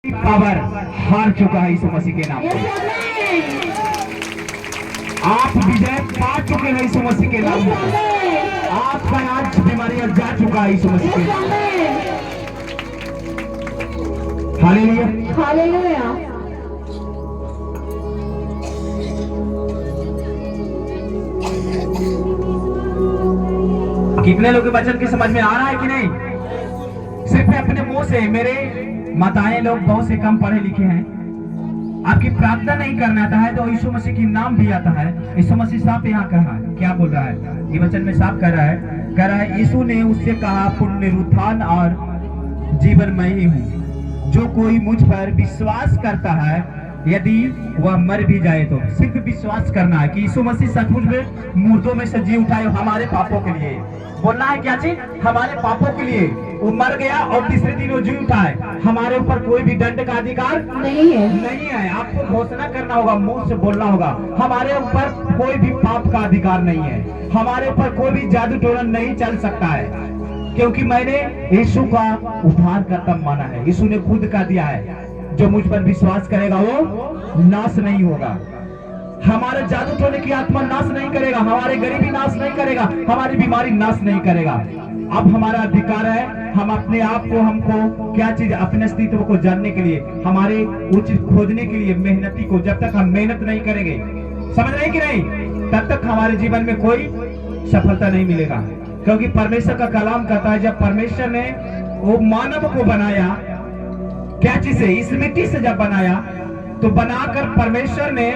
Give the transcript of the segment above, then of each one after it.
Power हार चुका है यीशु मसीह के नाम में। आप विजय पा चुके हैं यीशु मसीह के नाम में। आपका आज बीमारियां जा चुका है यीशु मसीह के नाम में। Hallelujah hallelujah. कितने लोग के वचन की समझ में आ रहा है कि नहीं? सिर्फ अपने मुंह से मेरे माताएं लोग बहुत से कम पढ़े लिखे हैं, आपकी प्रार्थना नहीं करना आता है तो यीशु मसीह की नाम भी आता है। यीशु मसीह साफ यहाँ कहा है, क्या बोल रहा है? ये वचन में साफ कह रहा है यीशु ने उससे कहा, पुनरुत्थान और जीवन मैं ही हूँ। जो कोई मुझ पर विश्वास करता है यदि वह मर भी जाए तो सिर्फ विश्वास करना है कि यीशु मसीह सचमुच में मुर्दों में से जी उठाए हमारे पापों के लिए। बोलना है क्या चीज? हमारे पापों के लिए वो मर गया और तीसरे दिन वो जी उठाए। हमारे ऊपर कोई भी दंड का अधिकार नहीं है। आपको घोषणा करना होगा, मुंह से बोलना होगा, हमारे ऊपर कोई भी पाप का अधिकार नहीं है। हमारे ऊपर कोई भी जादू टोना नहीं चल सकता है, क्योंकि मैंने यीशु का उद्धार करता माना है। यीशु ने खुद कह दिया है, जो मुझ पर विश्वास करेगा वो नाश नहीं होगा। हमारे जादू टोने की आत्मा नाश नहीं करेगा, हमारे गरीबी नाश नहीं करेगा, हमारी बीमारी नाश नहीं करेगा। अब हमारा अधिकार है, हम अपने आप को, हमको क्या चीज, अपने अस्तित्व को जानने के लिए, हमारे उचित खोजने के लिए मेहनती को, जब तक हम मेहनत नहीं करेंगे, समझ रहे कि नहीं, तब तक हमारे जीवन में कोई सफलता नहीं मिलेगा। क्योंकि परमेश्वर का कलाम कहता है, जब परमेश्वर ने वो मानव को बनाया, क्या चीज से, इस मिट्टी से जब बनाया, तो बनाकर परमेश्वर ने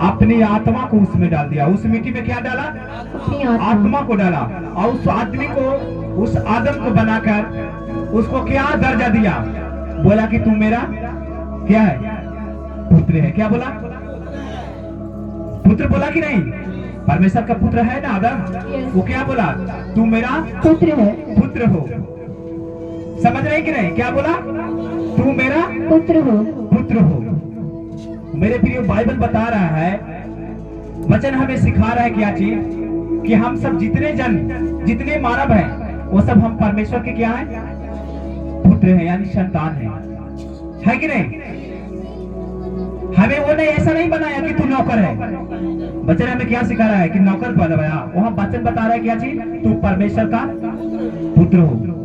अपनी आत्मा को उसमें डाल दिया। उस मिट्टी में क्या डाला? आत्मा को डाला। और उस आदमी को, उस आदम को बनाकर उसको क्या दर्जा दिया? बोला कि तू मेरा क्या है? पुत्र है। क्या बोला? पुत्र बोला कि नहीं? परमेश्वर का पुत्र है ना आदम, वो क्या बोला? तू मेरा पुत्र हो। समझ रहे कि नहीं? क्या बोला? तू मेरा पुत्र हो। मेरे प्रिय, बाइबल बता रहा है, वचन हमें सिखा रहा है क्या चीज, कि हम सब जितने मानव हैं, वो सब हम परमेश्वर के क्या हैं? पुत्र हैं, यानी संतान हैं। है कि नहीं? हमें वो नहीं, ऐसा नहीं बनाया कि तू नौकर है। वचन हमें क्या सिखा रहा है कि नौकर बनाया। वहां वचन बता रहा है क्या चीज? तू परमेश्वर का पुत्र हो।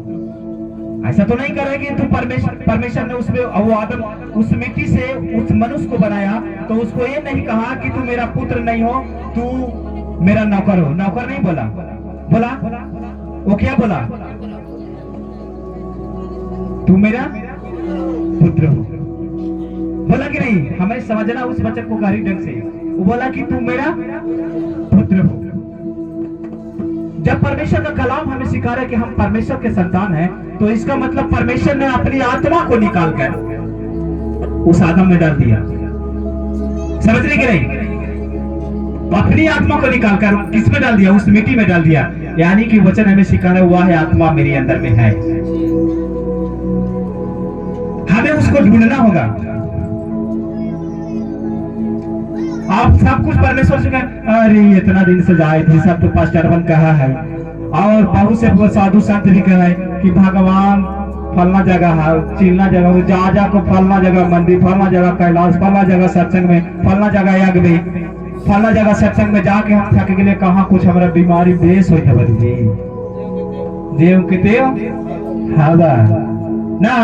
ऐसा तो नहीं कर रहे कि तू परमेश्वर ने उसमें, वो आदम उस मिट्टी से उस मनुष्य को बनाया, तो उसको ये नहीं कहा कि तू मेरा पुत्र नहीं हो, तू मेरा नौकर हो। नौकर नहीं बोला, बोला वो क्या बोला? तू मेरा पुत्र हो। बोला कि नहीं? हमें समझना उस वचन को गहरी ढंग से। वो बोला कि तू मेरा पुत्र हो। जब परमेश्वर का कलाम हमें सिखा रहा है कि हम परमेश्वर के संतान हैं, तो इसका मतलब परमेश्वर ने अपनी आत्मा को निकालकर उस आदम में डाल दिया। समझ रहे कि नहीं? अपनी आत्मा को निकालकर किस में डाल दिया? उस मिट्टी में डाल दिया। यानी कि वचन हमें सिखाना हुआ है, आत्मा मेरे अंदर में है, हमें उसको ढूंढना होगा। आप सब कुछ परमेश्वर से कहें, अरे इतना दिन से जाए थे, सब तो पास्टर बन कहा है, और बहुत से साधु संत भी कहे कि भगवान फलना जगह है, चिलना जगह, जा को फलना जगह मंदिर, फलना जगह कैलाश, फलना जगह सत्संग में, फलना जगह यज्ञ में, फलना जगह सत्संग में जाके हम थक गए, कहाँ कुछ हमारा बीमारी बेस हो जाए देव के देव हवा ना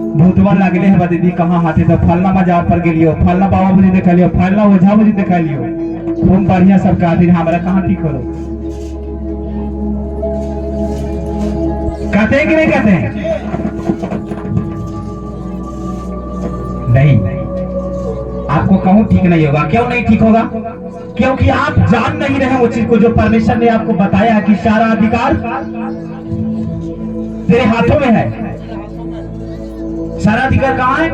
भूतवा लगले है दीदी, कहाँ हाथे तो फलना मजार पर गेलियो, फलना बाबा मुझे देखा लियो, फलना ओझा मुझे देखा लियो, खूब बढ़िया सब का दिन हमारा कहाँ ठीक हो। कहते हैं कि नहीं कहते हैं? नहीं, आपको कहूं ठीक नहीं होगा। क्यों नहीं ठीक होगा? क्योंकि आप जान नहीं रहे वो चीज को जो परमेश्वर ने आपको बताया है कि सारा अधिकार तेरे हाथों में है। सारा अधिकार कहाँ है?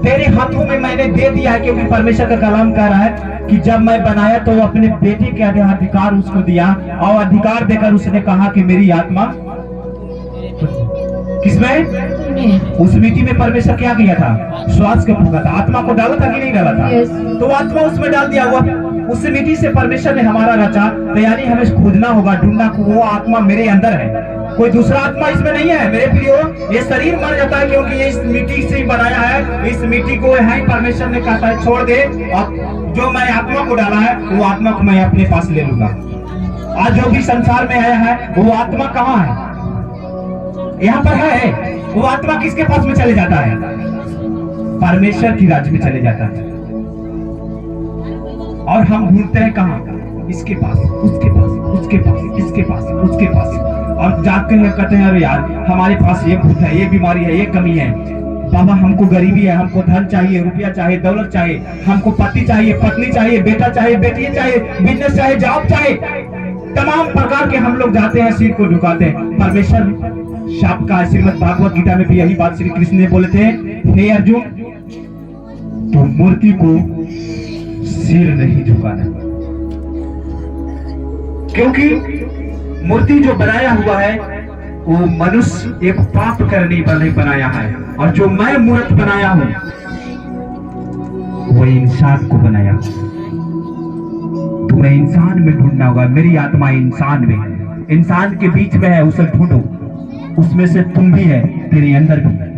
तेरे हाथों में मैंने दे दिया है। क्योंकि परमेश्वर का कलाम कह रहा है कि जब मैं बनाया तो अपने बेटे के अधिकार उसको दिया, और अधिकार देकर उसने कहा कि मेरी आत्मा किसमें? उस मिट्टी में परमेश्वर क्या किया था? श्वास को फूंका था, आत्मा को डाला था कि नहीं डाला था? तो आत्मा उसमें डाल दिया हुआ। उस मिट्टी से परमेश्वर ने हमारा रचा, तो यानी हमें खोजना होगा, ढूंढना, वो आत्मा मेरे अंदर है। कोई दूसरा आत्मा इसमें नहीं है मेरे प्रियो। ये शरीर मर जाता है क्योंकि ये इस मिट्टी से ही बनाया है। इस मिट्टी को है परमेश्वर ने कहता है छोड़ दे, और जो मैं आत्मा को डाला है वो आत्मा को मैं अपने पास ले लूंगा। आज जो भी संसार में आया है वो आत्मा कहाँ है? यहाँ पर है। वो आत्मा किसके पास में चले जाता है? परमेश्वर की राज्य में चले जाता है। और हम ढूंढते हैं कहाँ? इसके पास, उसके पास, उसके पास, इसके पास, उसके पास, और जाते हैं कहते हैं अरे यार हमारे पास ये भूत है, ये बीमारी है, ये कमी है। बाबा हमको गरीबी है, हमको धन चाहिए, रुपया चाहिए, दौलत चाहिए, हमको पति चाहिए, पत्नी चाहिए, बेटा चाहिए, बेटी चाहिए, बिजनेस चाहिए, जॉब चाहिए। तमाम प्रकार के हम लोग जाते हैं, सिर को झुकाते हैं। परमेश्वर शाप का श्रीमद् भागवत गीता में भी यही बात श्री कृष्ण ने बोले थे, हे अर्जुन तो मूर्ति को सिर नहीं झुकाना, क्योंकि मूर्ति जो बनाया हुआ है वो मनुष्य एक पाप करने वाले बनाया है, और जो मैं मूर्त बनाया हूं वो इंसान को बनाया। तुम्हें इंसान में ढूंढना होगा। मेरी आत्मा इंसान में है, इंसान के बीच में है, उसे ढूंढो। उसमें से तुम भी है, तेरे अंदर भी है।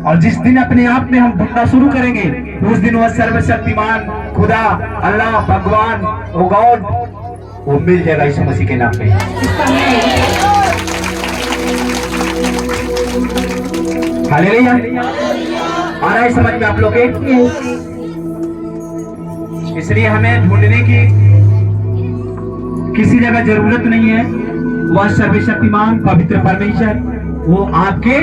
और जिस दिन अपने आप में हम ढूंढना शुरू करेंगे उस दिन वह सर्वशक्तिमान खुदा, अल्लाह, भगवान, ओ गॉड, वो मिल जाएगा यीशु मसीह के नाम पे। हालेलुया। आ रहा है समझ में आप लोग के? इसलिए हमें ढूंढने की किसी जगह जरूरत नहीं है। वह सर्वशक्तिमान पवित्र परमेश्वर वो आपके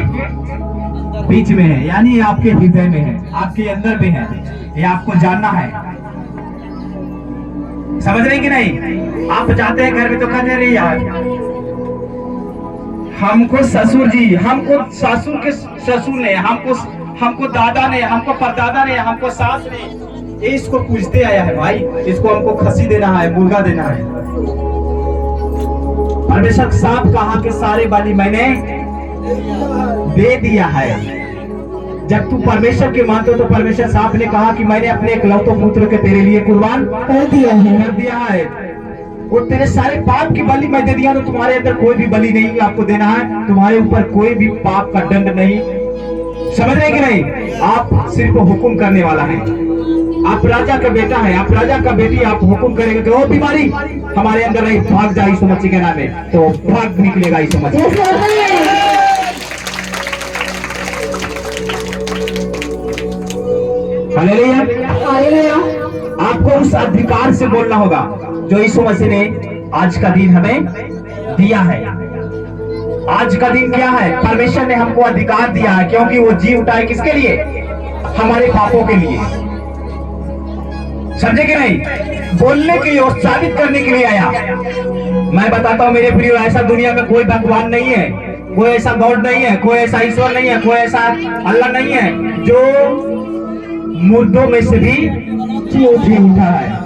बीच में है, यानी आपके हृदय में है, आपके अंदर में है। ये आपको जानना है। समझ रहे कि नहीं? आप जाते हैं घर में तो कहते रहे यार हमको ससुर जी, हमको सासुर के ससुर ने, हमको दादा ने, हमको परदादा ने, हमको सास ने, ये इसको पूछते आया है भाई, इसको हमको खसी देना है, मुर्गा देना है। परमेश्वर साहब कहा कि सारे बलि मैंने दे दिया है। जब तू परमेश्वर के मानते हो तो परमेश्वर साहब ने कहा कि मैंने अपने इकलौते पुत्र के तेरे लिए कुर्बान कर दिया है। वो तेरे सारे पाप की बलि मैं दे दिया, तो तुम्हारे अंदर कोई भी बलि नहीं आपको देना है, तुम्हारे ऊपर कोई भी पाप का दंड नहीं। समझ रहे कि नहीं? आप सिर्फ हुक्म करने वाला है। आप राजा का बेटा है, आप राजा का बेटी, आप हुक्म करेंगे कि वो बीमारी हमारे अंदर नहीं, भाग जाए यीशु मसीह के नाम में, तो भाग निकलेगा यीशु मसीह। हालेलुया। आपको उस अधिकार से बोलना होगा जो यीशु मसीह ने आज का दिन हमें दिया है। आज का दिन क्या है? परमेश्वर ने हमको अधिकार दिया है, क्योंकि वो जी उठा है किसके लिए? हमारे पापों के लिए। समझे कि नहीं? बोलने के लिए, साबित करने के लिए आया। मैं बताता हूँ मेरे प्रिय, ऐसा दुनिया में कोई भगवान नहीं है, कोई ऐसा गॉड नहीं है, कोई ऐसा ईश्वर नहीं है, कोई ऐसा अल्लाह नहीं है जो मुर्दों में से भी जी उठा है।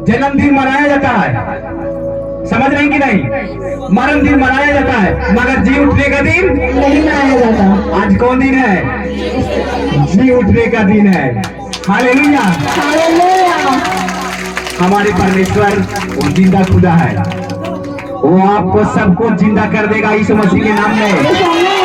जन्मदिन मनाया जाता है, समझ रहे कि नहीं? मरण दिन मनाया जाता है, मगर जी उठने का दिन नहीं मनाया जाता। आज कौन दिन है? जी उठने का दिन है। हालेलुया। हमारे परमेश्वर वो जिंदा खुदा है, वो आपको सबको जिंदा कर देगा यीशु मसीह के नाम में।